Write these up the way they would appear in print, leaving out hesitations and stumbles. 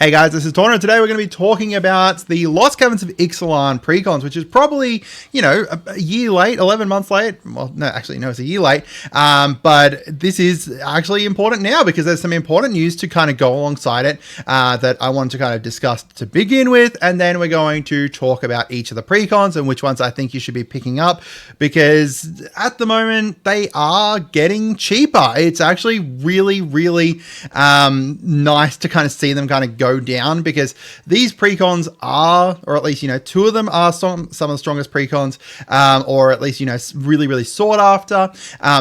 Hey guys, this is Tauna, and today we're going to be talking about the Lost Caverns of Ixalan Precons, which is probably, a year late, 11 months late. Well, no, actually, no, it's a year late. But this is actually important now because there's some important news to kind of go alongside it that I want to kind of discuss to begin with. And then we're going to talk about each of the Precons and which ones I think you should be picking up, because at the moment they are getting cheaper. It's actually really, really nice to kind of see them kind of go down, because these Precons are, or at least, two of them are some of the strongest Precons, or at least, really, really sought after.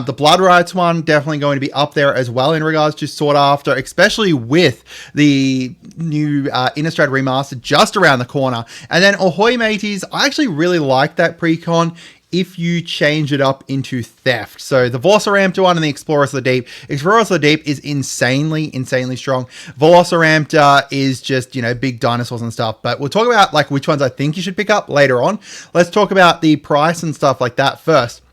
The Blood Rites one definitely going to be up there as well in regards to sought after, especially with the new Innistrad remaster just around the corner. And then Ahoy Mateys, I actually really like that Precon if you change it up into theft. So the Veloci-ramp-tor one and the Explorers of the Deep. Explorers of the Deep is insanely strong. Veloci-ramp-tor is just, big dinosaurs and stuff. But we'll talk about like which ones I think you should pick up later on. Let's talk about the price and stuff like that first.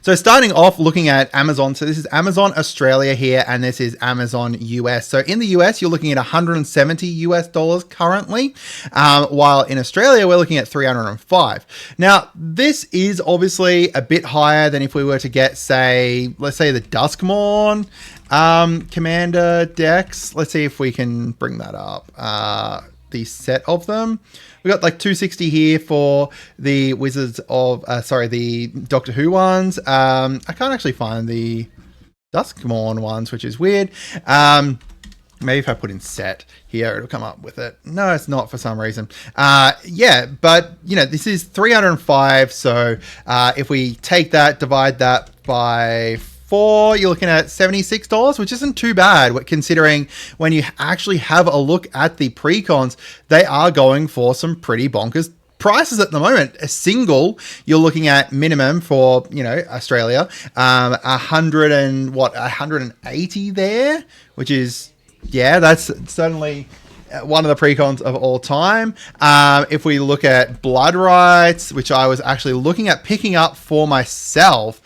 So starting off looking at Amazon, so this is Amazon Australia here, and this is Amazon US. So in the US, you're looking at $170 currently, while in Australia, we're looking at 305. Now, this is obviously a bit higher than if we were to get, say, let's say the Duskmorn Commander decks. Let's see if we can bring that up. The set of them. We got like 260 here for the Wizards of, the Doctor Who ones. I can't actually find the Duskmorn ones, which is weird. Maybe if I put in set here, it'll come up with it. No, it's not for some reason. Yeah, but this is 305. So if we take that, divide that by 4, you're looking at $76, which isn't too bad, considering when you actually have a look at the Precons, they are going for some pretty bonkers prices at the moment. A single, you're looking at minimum for, Australia, 180 there, which is, yeah, that's certainly one of the Precons of all time. If we look at Blood Rites, which I was actually looking at picking up for myself,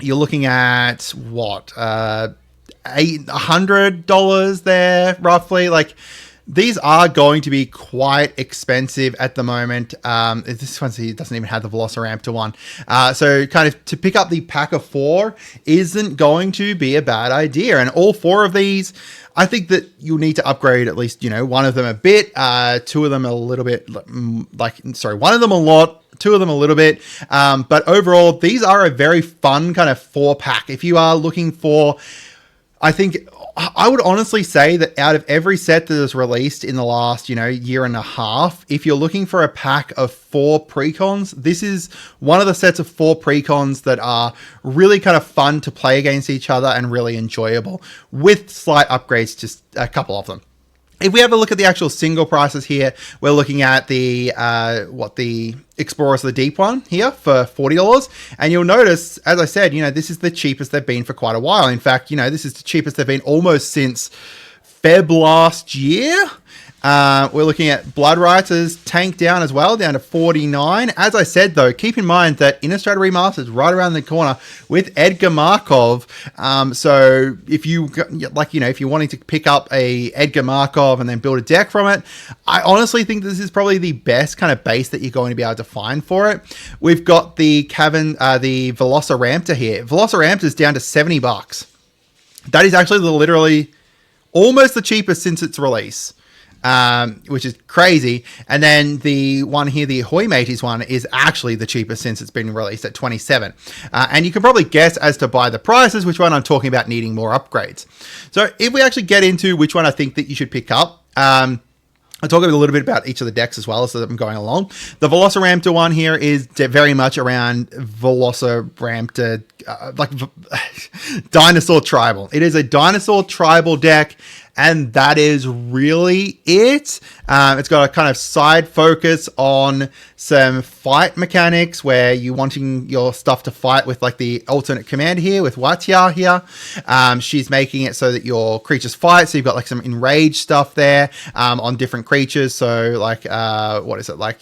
you're looking at what, $100 there roughly. Like, these are going to be quite expensive at the moment. This one doesn't even have the Veloci-ramp-tor one. So kind of to pick up the pack of 4 isn't going to be a bad idea. And all 4 of these, I think that you'll need to upgrade at least, one of them a bit, 2 of them a little bit, one of them a lot, 2 of them a little bit. But overall, these are a very fun kind of 4-pack. If you are looking for, I think I would honestly say that out of every set that is released in the last, year and a half, if you're looking for a pack of 4 Precons, this is one of the sets of 4 Precons that are really kind of fun to play against each other and really enjoyable, with slight upgrades to a couple of them. If we have a look at the actual single prices here, we're looking at the Explorers of the Deep one here for $40. And you'll notice, as I said, this is the cheapest they've been for quite a while. In fact, this is the cheapest they've been almost since Feb last year. We're looking at Blood Rites as tanked down as well, down to $49. As I said, though, keep in mind that Innistrad Remaster is right around the corner with Edgar Markov. So if you, if you're wanting to pick up a Edgar Markov and then build a deck from it, I honestly think this is probably the best kind of base that you're going to be able to find for it. We've got the Veloci-ramp-tor here. Veloci-ramp-tor is down to $70. That is actually literally almost the cheapest since its release. Which is crazy. And then the one here, the Ahoy Mateys one, is actually the cheapest since it's been released at $27. And you can probably guess as to by the prices which one I'm talking about needing more upgrades. So if we actually get into which one I think that you should pick up, I'll talk a little bit about each of the decks as well as I'm going along. The Veloci-ramp-tor one here is very much around Veloci-ramp-tor, dinosaur tribal. It is a dinosaur tribal deck, and that is really it. It's got a kind of side focus on some fight mechanics where you're wanting your stuff to fight with like the alternate command here with Watia here. She's making it so that your creatures fight. So you've got like some enraged stuff there on different creatures. So like, what is it like?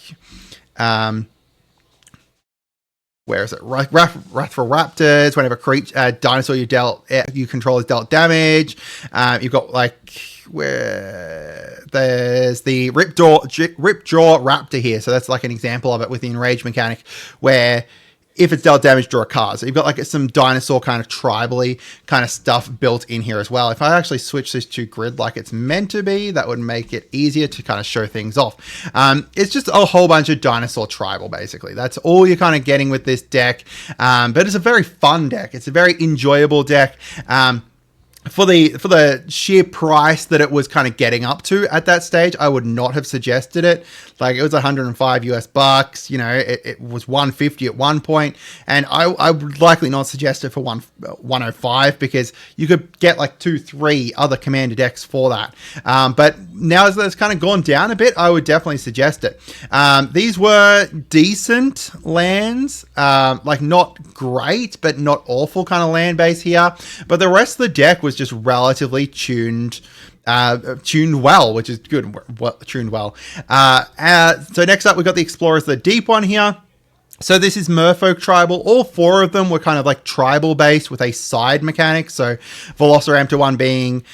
Where is it? Wrathful Raptors. Whenever dinosaur you control is dealt damage. You've got like where there's the Ripjaw-ramp-tor here. So that's like an example of it with the enrage mechanic, where if it's dealt damage, draw a card. So you've got like some dinosaur kind of tribally kind of stuff built in here as well. If I actually switch this to grid like it's meant to be, that would make it easier to kind of show things off. It's just a whole bunch of dinosaur tribal, basically. That's all you're kind of getting with this deck. But it's a very fun deck. It's a very enjoyable deck. For the sheer price that it was kind of getting up to at that stage, I would not have suggested it. Like, it was 105 US bucks, you know, it was 150 at one point, and I would likely not suggest it for 105 because you could get like 2-3 other commander decks for that. But now as it's kind of gone down a bit, I would definitely suggest it. These were decent lands, like not great, but not awful kind of land base here. But the rest of the deck was just relatively tuned well, which is good. Tuned well. So next up, we've got the Explorers, the deep one here. So this is Merfolk tribal. All four of them were kind of like tribal based with a side mechanic. So Veloci-ramp-tor one being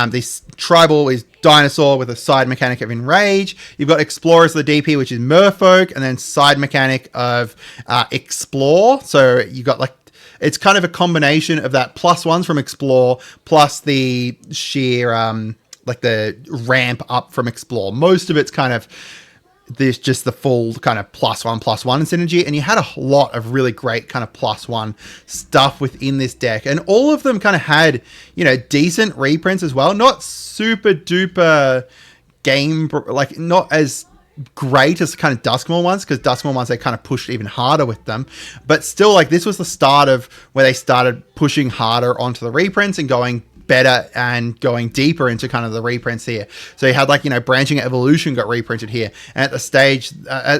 this tribal is dinosaur with a side mechanic of enrage. You've got Explorers the DP, which is Merfolk, and then side mechanic of explore. So you got like, it's kind of a combination of that +1s from explore plus the sheer like the ramp up from explore. Most of it's kind of there's just the full kind of +1/+1 synergy, and you had a lot of really great kind of +1 stuff within this deck, and all of them kind of had, you know, decent reprints as well. Not super duper game, like not as great as kind of Duskmourn ones, because Duskmourn ones they kind of pushed even harder with them, but still, like, this was the start of where they started pushing harder onto the reprints and going better and going deeper into kind of the reprints here. So you had, like, you know, Branching Evolution got reprinted here, and at the stage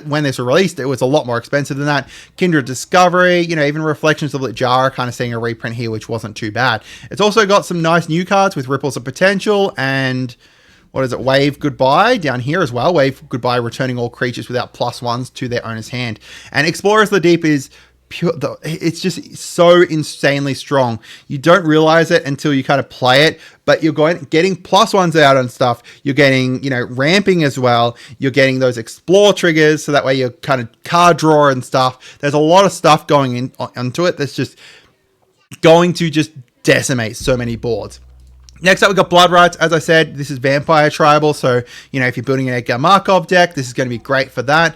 when this was released, it was a lot more expensive than that. Kindred Discovery, you know, even Reflections of Littjara kind of seeing a reprint here, which wasn't too bad. It's also got some nice new cards with Ripples of Potential and what is it? Wave Goodbye down here as well. Wave Goodbye, returning all creatures without +1s to their owner's hand. And Explorers the Deep is pure. It's just so insanely strong. You don't realize it until you kind of play it, but you're getting +1s out on stuff. You're getting, you know, ramping as well. You're getting those explore triggers, so that way you're kind of card draw and stuff. There's a lot of stuff going onto it that's just going to just decimate so many boards. Next up, we've got Blood Rites. As I said, this is Vampire Tribal, so, you know, if you're building an Edgar Markov deck, this is going to be great for that.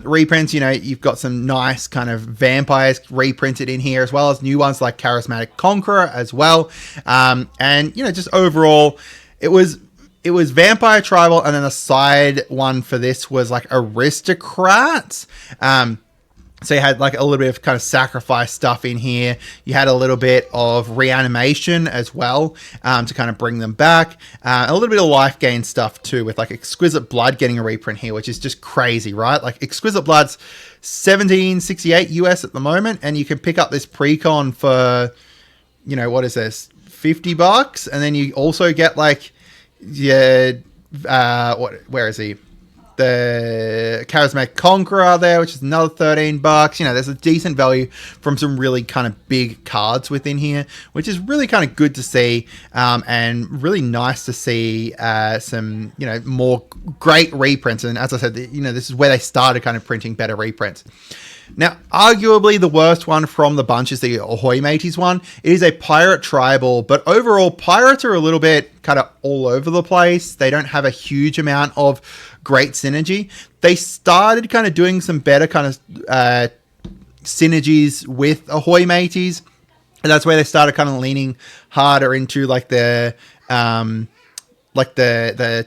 Reprints, you know, you've got some nice kind of vampires reprinted in here, as well as new ones like Charismatic Conqueror as well. And, you know, just overall, it was Vampire Tribal, and then the side one for this was like Aristocrats. So you had like a little bit of kind of sacrifice stuff in here. You had a little bit of reanimation as well, to kind of bring them back. A little bit of life gain stuff too, with like Exquisite Blood getting a reprint here, which is just crazy, right? Like Exquisite Blood's $17.68 US at the moment, and you can pick up this precon for, you know, what is this, $50, and then you also get like, yeah, where is he? The Charismatic Conqueror there, which is another $13. You know, there's a decent value from some really kind of big cards within here, which is really kind of good to see, and really nice to see some, you know, more great reprints. And as I said, you know, this is where they started kind of printing better reprints. Now, arguably the worst one from the bunch is the Ahoy Mateys one. It is a pirate tribal, but overall pirates are a little bit kind of all over the place. They don't have a huge amount of great synergy. They started kind of doing some better kind of synergies with Ahoy Mateys, and that's where they started kind of leaning harder into like the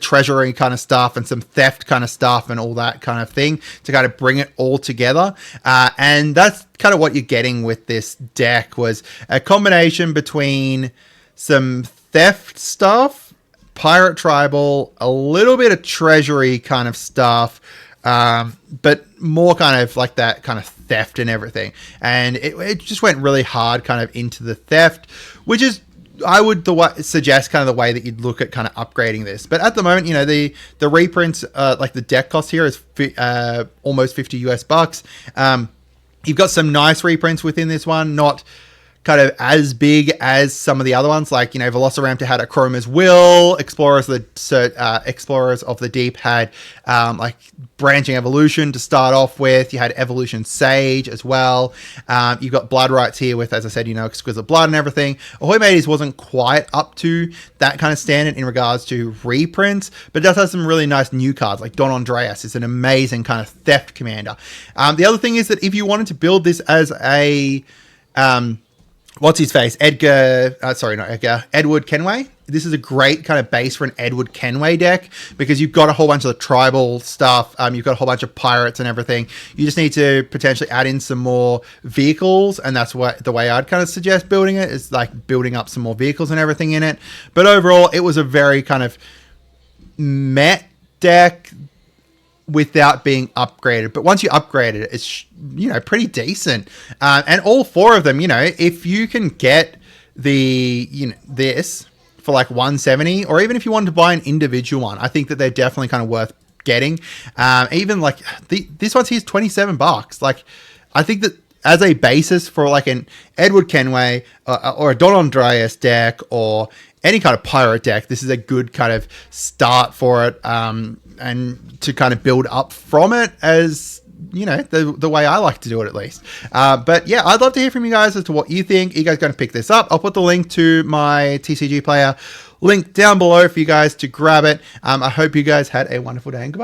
treasury kind of stuff and some theft kind of stuff and all that kind of thing to kind of bring it all together. And that's kind of what you're getting with this deck, was a combination between some theft stuff, pirate tribal, a little bit of treasury kind of stuff, but more kind of like that kind of theft and everything. And it just went really hard kind of into the theft, which is, I would suggest kind of the way that you'd look at kind of upgrading this. But at the moment, you know, the reprints, like the deck cost here is almost $50 US. You've got some nice reprints within this one, not kind of as big as some of the other ones, like, you know, Veloci-ramp-tor had Akroma's Will, Explorers of the Deep had like Branching Evolution to start off with. You had Evolution Sage as well. You've got Blood Rites here with, as I said, you know, Exquisite Blood and everything. Ahoy Mateys wasn't quite up to that kind of standard in regards to reprints, but it does have some really nice new cards, like Don Andreas is an amazing kind of theft commander. The other thing is that if you wanted to build this as a what's his face? Edward Kenway. This is a great kind of base for an Edward Kenway deck because you've got a whole bunch of the tribal stuff. You've got a whole bunch of pirates and everything. You just need to potentially add in some more vehicles, and that's what the way I'd kind of suggest building it is, like building up some more vehicles and everything in it. But overall, it was a very kind of met deck without being upgraded, but once you upgrade it, it's, you know, pretty decent. And all four of them, you know, if you can get the, you know, this for like 170, or even if you wanted to buy an individual one, I think that they're definitely kind of worth getting. Even like this one's here's $27. Like, I think that as a basis for like an Edward Kenway or a Don Andreas deck or any kind of pirate deck, this is a good kind of start for it, and to kind of build up from it, as you know, the way I like to do it at least. But yeah, I'd love to hear from you guys as to what you think. Are you guys going to pick this up? I'll put the link to my TCG player link down below for you guys to grab it. I hope you guys had a wonderful day, and goodbye.